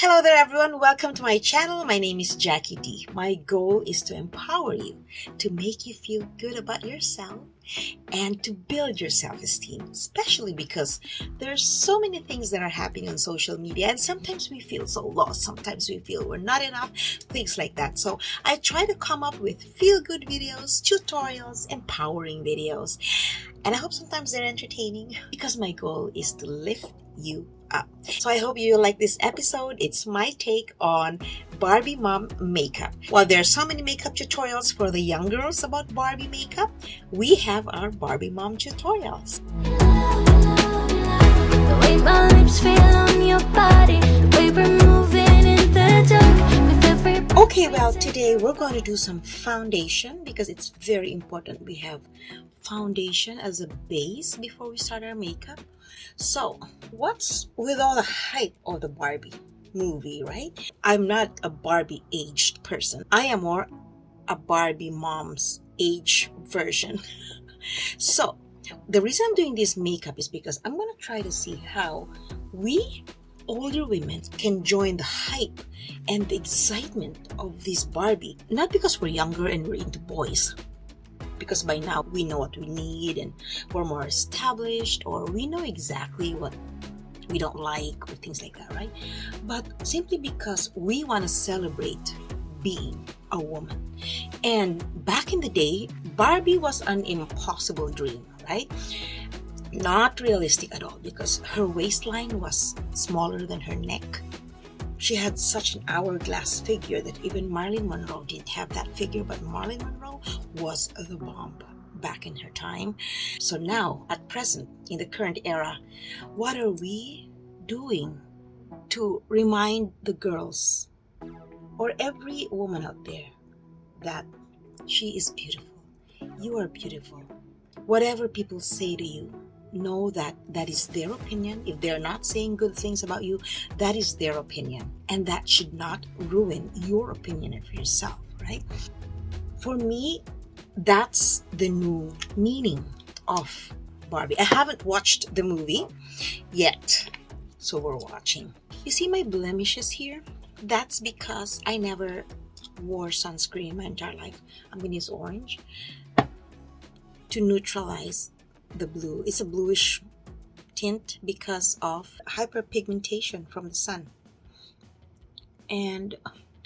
Hello there everyone, welcome to my channel. My name is Jackie D. My goal is to empower you, to make you feel good about yourself and to build your self-esteem, especially because there's so many things that are happening on social media and sometimes we feel so lost, sometimes we feel we're not enough, things like that. So I try to come up with feel-good videos, tutorials, empowering videos, and I hope sometimes they're entertaining because my goal is to lift you up. So I hope you like this episode. It's my take on Barbie mom makeup. While there are so many makeup tutorials for the young girls about Barbie makeup, we have our Barbie mom tutorials. The way my lips feel on your body, the way we're moving in the dark with every... Okay, well, today we're going to do some foundation because it's very important we have foundation as a base before we start our makeup. So, what's with all the hype of the Barbie movie, right? I'm not a Barbie aged person. I am more a Barbie mom's age version. So, the reason I'm doing this makeup is because I'm going to try to see how we older women can join the hype and the excitement of this Barbie. Not because we're younger and we're into boys, because by now we know what we need and we're more established, or we know exactly what we don't like or things like that, right? But simply because we want to celebrate being a woman. And back in the day, Barbie was an impossible dream, right? Not realistic at all because her waistline was smaller than her neck. She had such an hourglass figure that even Marilyn Monroe didn't have that figure, but Marilyn Monroe was the bomb back in her time. So now, at present, in the current era, what are we doing to remind the girls or every woman out there that she is beautiful? You are beautiful. Whatever people say to you, know that that is their opinion. If they're not saying good things about you, that is their opinion, and that should not ruin your opinion of yourself, right? For me, that's the new meaning of Barbie. I haven't watched the movie yet, so we're watching. You see my blemishes here? That's because I never wore sunscreen my entire life. I'm gonna use orange to neutralize the blue. It's a bluish tint because of hyperpigmentation from the sun. And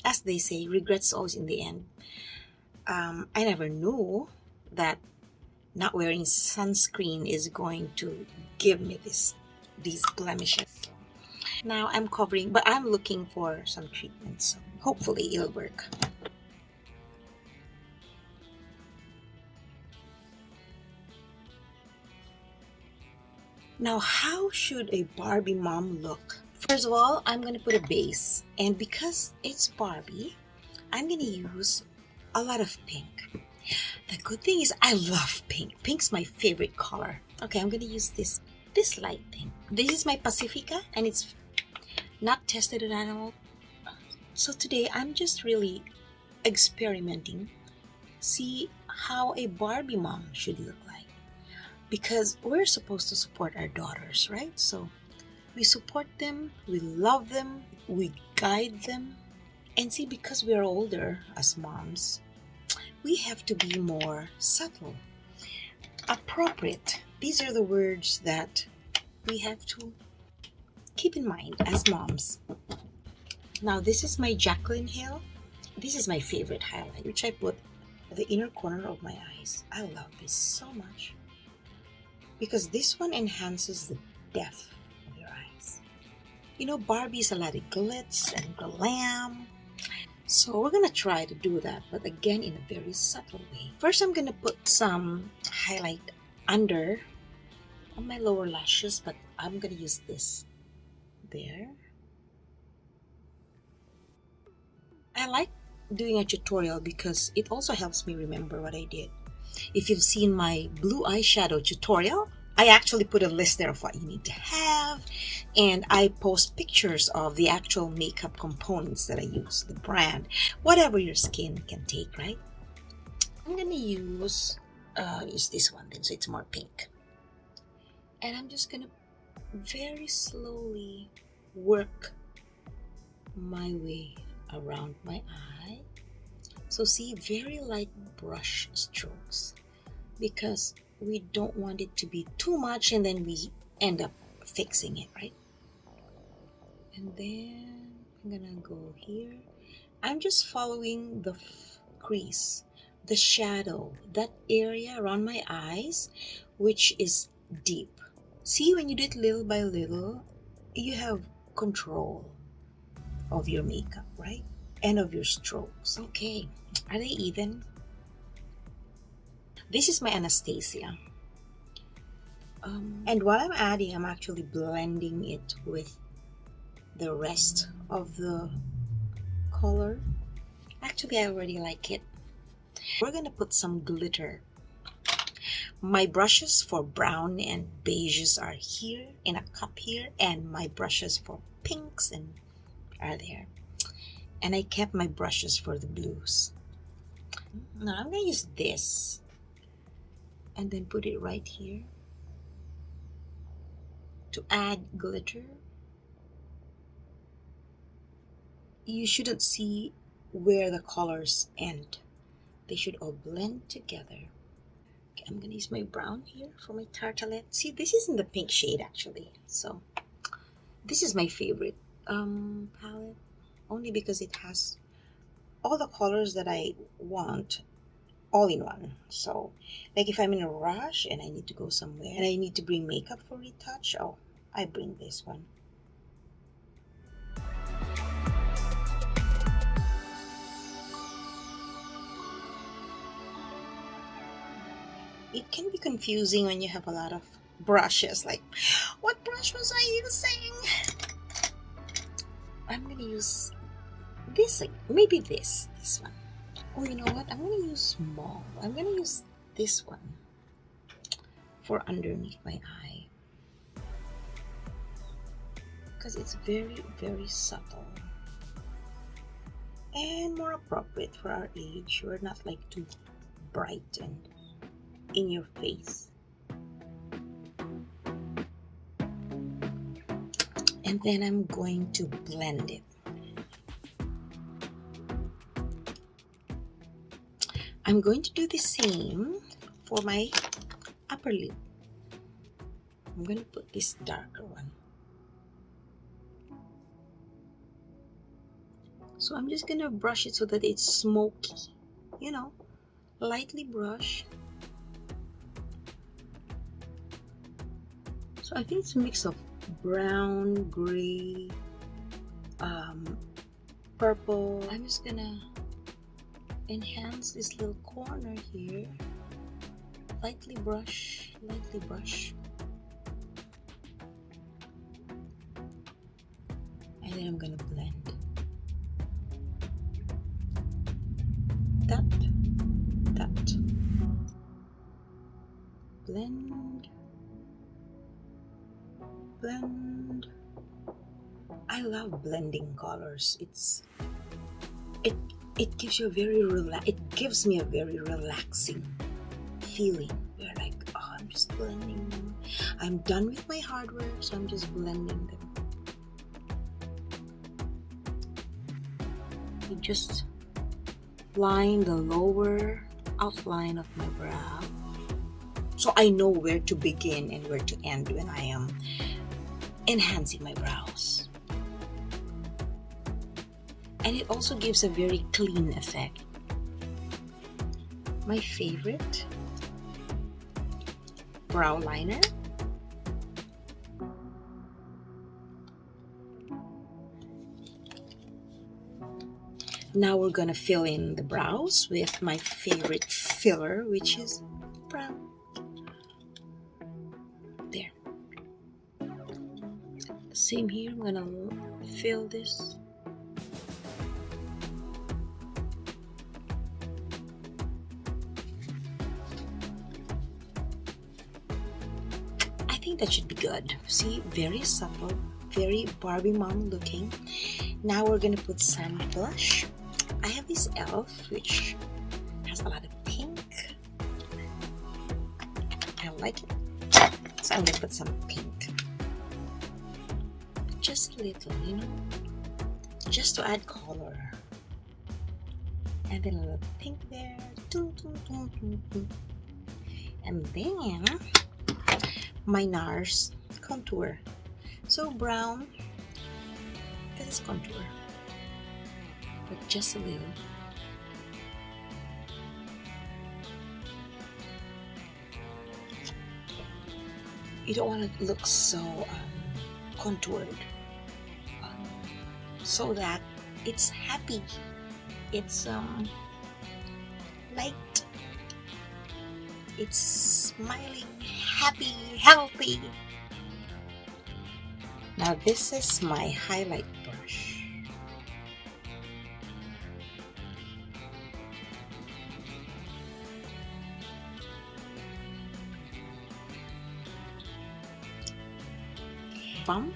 as they say, regrets always in the end. I never knew that not wearing sunscreen is going to give me these blemishes. Now I'm covering, but I'm looking for some treatment, so hopefully it'll work. Now, how should a Barbie mom look? First of all, I'm going to put a base. And because it's Barbie, I'm going to use a lot of pink. The good thing is I love pink. Pink's my favorite color. Okay, I'm going to use this light pink. This is my Pacifica and it's not tested on animal. So today, I'm just really experimenting. See how a Barbie mom should look like. Because we're supposed to support our daughters, right? So we support them, we love them, we guide them. And see, because we're older as moms, we have to be more subtle, appropriate. These are the words that we have to keep in mind as moms. Now, this is my Jacqueline Hill. This is my favorite highlight, which I put at the inner corner of my eyes. I love this so much, because this one enhances the depth of your eyes. You know, Barbie's a lot of glitz and glam. So we're going to try to do that, but again, in a very subtle way. First, I'm going to put some highlight under on my lower lashes, but I'm going to use this there. I like doing a tutorial because it also helps me remember what I did. If you've seen my blue eyeshadow tutorial, I actually put a list there of what you need to have, and I post pictures of the actual makeup components that I use, the brand, whatever your skin can take, right? I'm gonna use this one then, so it's more pink. And I'm just gonna very slowly work my way around my eye. So see, very light brush strokes, because we don't want it to be too much and then we end up fixing it, right? And then I'm gonna go here. I'm just following the crease, the shadow, that area around my eyes, which is deep. See, when you do it little by little, you have control of your makeup, right? And of your strokes. Okay, are they even? This is my Anastasia. And while I'm adding, I'm actually blending it with the rest of the color. Actually, I already like it. We're gonna put some glitter. My brushes for brown and beiges are here in a cup here, and my brushes for pinks and are there. And I kept my brushes for the blues. Now I'm gonna use this and then put it right here to add glitter. You shouldn't see where the colors end. They should all blend together. Okay, I'm gonna use my brown here for my tartelette. See, this is in the pink shade actually. So this is my favorite palette, only because it has all the colors that I want all in one. So like if I'm in a rush and I need to go somewhere and I need to bring makeup for retouch, oh, I bring this one. It can be confusing when you have a lot of brushes, like what brush was I using? I'm gonna use this, like maybe this one. Oh, you know what? I'm gonna use small. I'm gonna use this one for underneath my eye, because it's very, very subtle and more appropriate for our age. We're not like too bright and in your face. And then I'm going to blend it. I'm going to do the same for my upper lip. I'm going to put this darker one. So I'm just going to brush it so that it's smoky, you know, lightly brush. So I think it's a mix of brown, gray, purple. I'm just gonna enhance this little corner here. Lightly brush, lightly brush. And then I'm gonna blend. That. Blend. Blend. I love blending colors. It gives you a very it gives me a very relaxing feeling. You're like, oh, I'm just blending them. I'm done with my hard work, so I'm just blending them. I just line the lower outline of my brow, so I know where to begin and where to end when I am enhancing my brows. And it also gives a very clean effect. My favorite brow liner. Now we're gonna fill in the brows with my favorite filler, which is brown. There. Same here, I'm gonna fill this. I think that should be good. See, very subtle, very Barbie mom looking. Now we're gonna put some blush. I have this e.l.f. which has a lot of pink. I like it. So I'm gonna put some pink. Just a little, you know. just to add color. And then a little pink there. And then my NARS contour. So brown, this is contour, but just a little. You don't want to look so contoured, so that it's happy, it's light, it's smiling, happy, healthy. Now this is my highlight brush. Bump.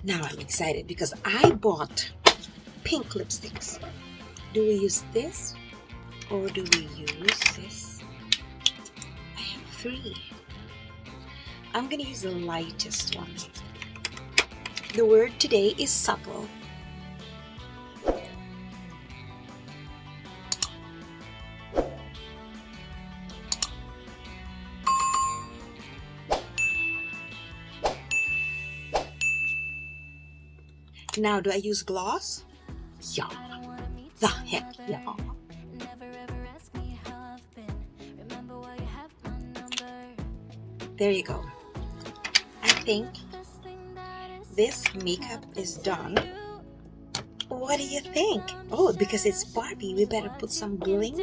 Now I'm excited because I bought pink lipsticks. Do we use this or do we use this? I have 3. I'm gonna use the lightest one. The word today is subtle. Now, do I use gloss? Yeah. The heck, yeah. There you go. I think this makeup is done. What do you think? Oh, because it's Barbie, we better put some bling.